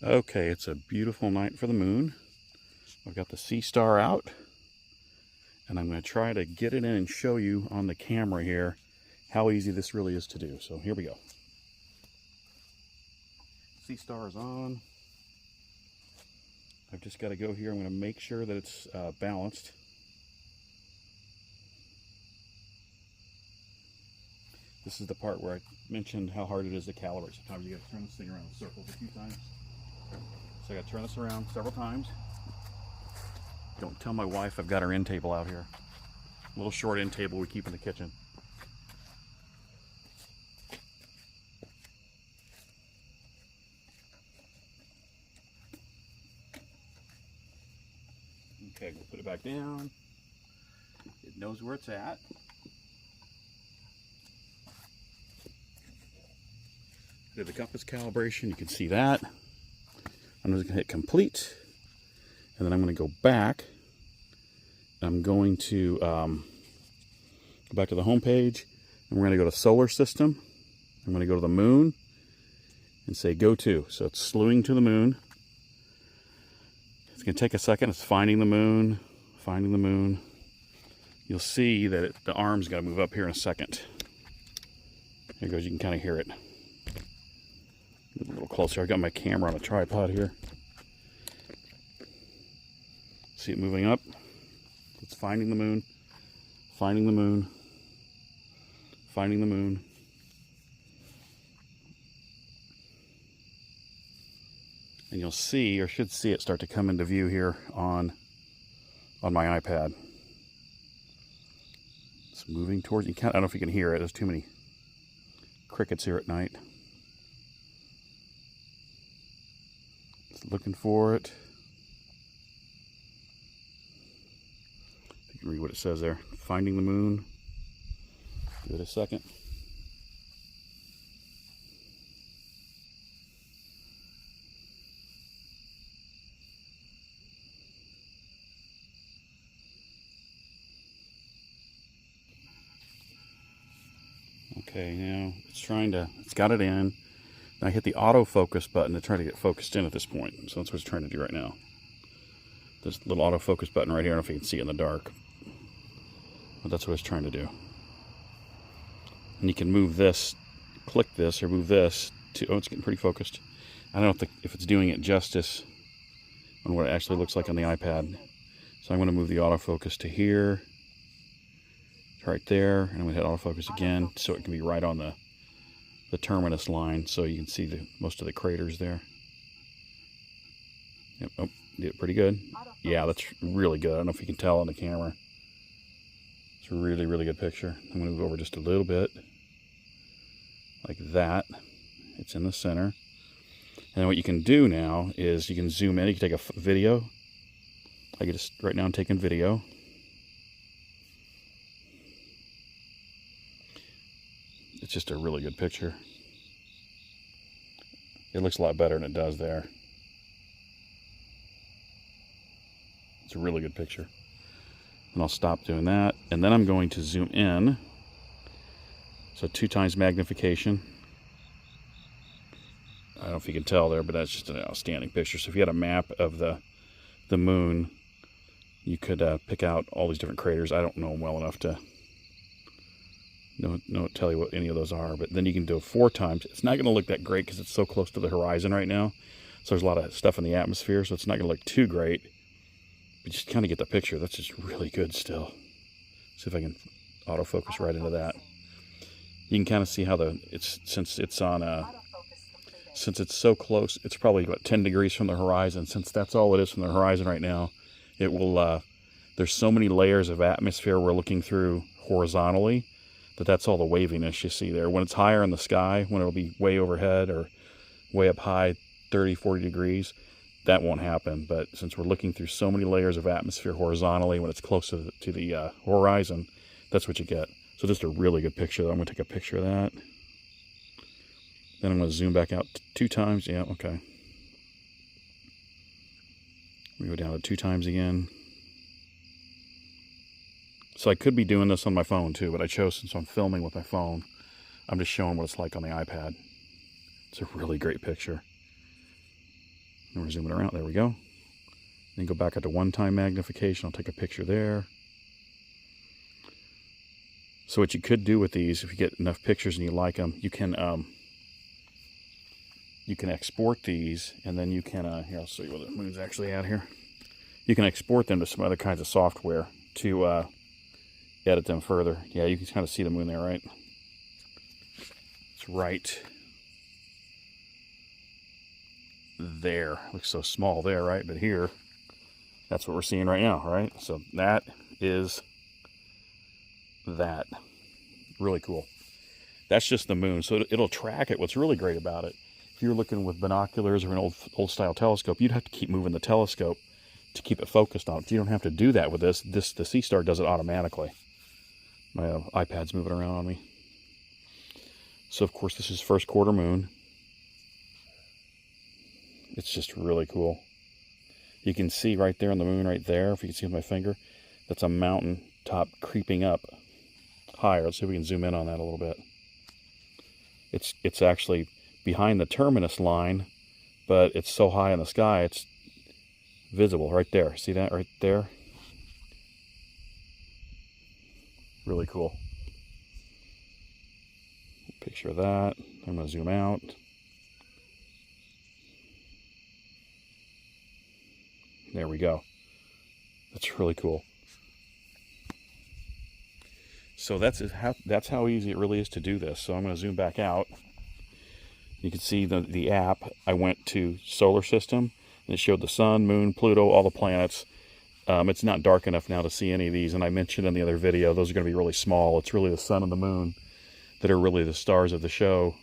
Okay, it's a beautiful night for the moon. I've got the SeeStar out, and I'm going to try to get it in and show you on the camera here how easy this really is to do. So here we go. SeeStar is on. I've just got to go here. I'm going to make sure that it's balanced. This is the part where I mentioned how hard it is to calibrate. Sometimes you got to turn this thing around in circles a few times. So I got to turn this around several times. Don't tell my wife I've got our end table out here. A little short end table we keep in the kitchen. Okay, we'll put it back down. It knows where it's at. I did the compass calibration, you can see that. I'm just going to hit complete, and then I'm going to go back. I'm going to go back to the home page, and we're going to go to solar system. I'm going to go to the moon and say go to. So it's slewing to the moon. It's going to take a second. It's finding the moon, finding the moon. You'll see that the arm's got to move up here in a second. Here it goes. You can kind of hear it. A little closer. I've got my camera on a tripod here. See it moving up. It's finding the moon, finding the moon, finding the moon. And you'll see, or should see it start to come into view here on my iPad. It's moving towards, I don't know if you can hear it. There's too many crickets here at night. Looking for it. You can read what it says there. Finding the moon. Give it a second. Okay, now it's got it in. I hit the autofocus button to try to get focused in at this point. So that's what it's trying to do right now. This little autofocus button right here. I don't know if you can see it in the dark. But that's what it's trying to do. And you can move this, click this, or move this to, oh, it's getting pretty focused. I don't know if it's doing it justice on what it actually looks like on the iPad. So I'm going to move the autofocus to here. Right there. And I'm going to hit autofocus again so it can be right on the terminus line, so you can see most of the craters there. Yep. Oh, did it pretty good. Yeah, that's really good. I don't know if you can tell on the camera. It's a really, really good picture. I'm going to move over just a little bit, like that. It's in the center. And what you can do now is you can zoom in. You can take a video. I just right now I'm taking video. It's just a really good picture. It looks a lot better than it does there. It's a really good picture. And I'll stop doing that. And then I'm going to zoom in. So 2 times magnification. I don't know if you can tell there, but that's just an outstanding picture. So if you had a map of the moon, you could pick out all these different craters. I don't know them well enough to tell you what any of those are, but then you can do it 4 times. It's not going to look that great because it's so close to the horizon right now. So there's a lot of stuff in the atmosphere, so it's not going to look too great. But just kind of get the picture. That's just really good still. See if I can autofocus right into that. You can kind of see how since it's so close, it's probably about 10 degrees from the horizon. Since that's all it is from the horizon right now, it will. There's so many layers of atmosphere we're looking through horizontally. That's all the waviness you see there. When it's higher in the sky, when it'll be way overhead or way up high, 30, 40 degrees, that won't happen. But since we're looking through so many layers of atmosphere horizontally, when it's close to the horizon, that's what you get. So just a really good picture. I'm going to take a picture of that. Then I'm going to zoom back out 2 times. Yeah, okay. We go down to 2 times again. So I could be doing this on my phone too, but I chose, since I'm filming with my phone, I'm just showing what it's like on the iPad. It's a really great picture. And we're zooming around. There we go. Then go back up to one-time magnification. I'll take a picture there. So what you could do with these, if you get enough pictures and you like them, you can export these, and then you can here, I'll show you where the moon's actually at here. You can export them to some other kinds of software to edit them further. Yeah, you can kind of see the moon there, right? It's right there. Looks so small there, right? But here, that's what we're seeing right now, right? So that is that. Really cool. That's just the moon, so it'll track it. What's really great about it, if you're looking with binoculars or an old style telescope, you'd have to keep moving the telescope to keep it focused on it. You don't have to do that with this. The SeeStar does it automatically. My iPad's moving around on me. So of course this is first quarter moon. It's just really cool. You can see right there on the moon, right there, if you can see with my finger, that's a mountain top creeping up higher. Let's see if we can zoom in on that a little bit. It's actually behind the terminus line, but it's so high in the sky, it's visible right there. See that right there? Really cool. Picture of that. I'm going to zoom out. There we go. That's really cool. So that's how easy it really is to do this. So I'm going to zoom back out. You can see the app. I went to solar system, and it showed the sun, moon, Pluto, all the planets. It's not dark enough now to see any of these, and I mentioned in the other video, those are going to be really small. It's really the sun and the moon that are really the stars of the show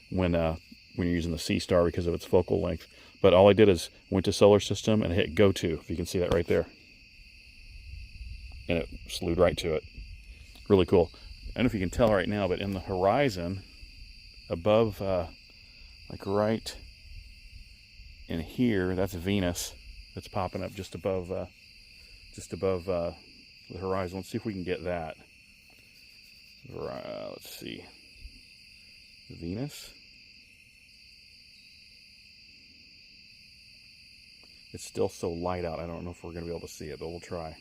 when you're using the SeeStar because of its focal length. But all I did is went to solar system and hit go to, if you can see that right there. And it slewed right to it. Really cool. I don't know if you can tell right now, but in the horizon, above, like right in here, that's Venus. That's popping up just above the horizon. Let's see if we can get that. Let's see. Venus. It's still so light out. I don't know if we're going to be able to see it, but we'll try.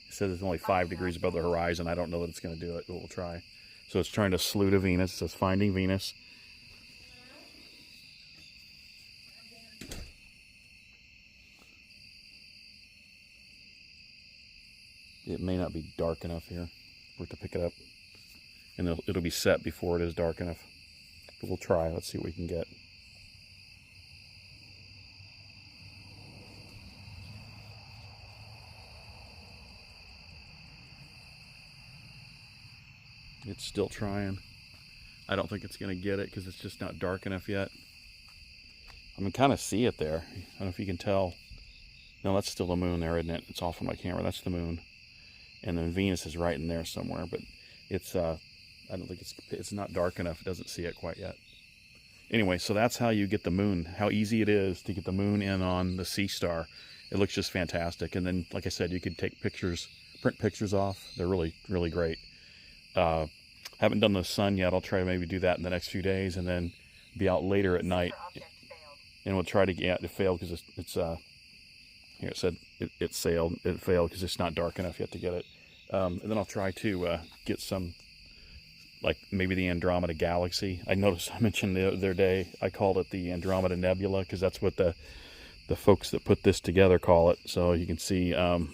It says it's only 5 degrees above the horizon. I don't know that it's going to do it, but we'll try. So it's trying to slew to Venus. It says finding Venus. It may not be dark enough here for it to pick it up. And it'll be set before it is dark enough. But we'll try. Let's see what we can get. It's still trying. I don't think it's going to get it because it's just not dark enough yet. I can kind of see it there. I don't know if you can tell. No, that's still the moon there, isn't it? It's off on my camera. That's the moon. And then Venus is right in there somewhere. But it's, I don't think it's not dark enough. It doesn't see it quite yet. Anyway, so that's how you get the moon. How easy it is to get the moon in on the SeeStar. It looks just fantastic. And then, like I said, you could take pictures, print pictures off. They're really, really great. Haven't done the sun yet. I'll try to maybe do that in the next few days, and then be out later at night. And we'll try to get it failed because it's here it said it failed because it's not dark enough yet to get it. And then I'll try to get some, like maybe the Andromeda Galaxy. I noticed I mentioned the other day I called it the Andromeda Nebula because that's what the folks that put this together call it. So you can see, go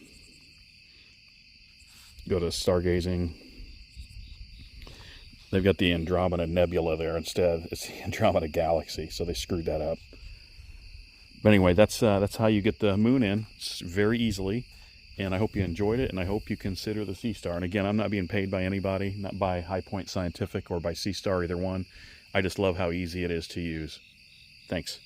to stargazing. They've got the Andromeda Nebula there instead. It's the Andromeda Galaxy, so they screwed that up. But anyway, that's how you get the moon in. It's very easily, and I hope you enjoyed it, and I hope you consider the SeeStar. And again, I'm not being paid by anybody, not by High Point Scientific or by SeeStar, either one. I just love how easy it is to use. Thanks.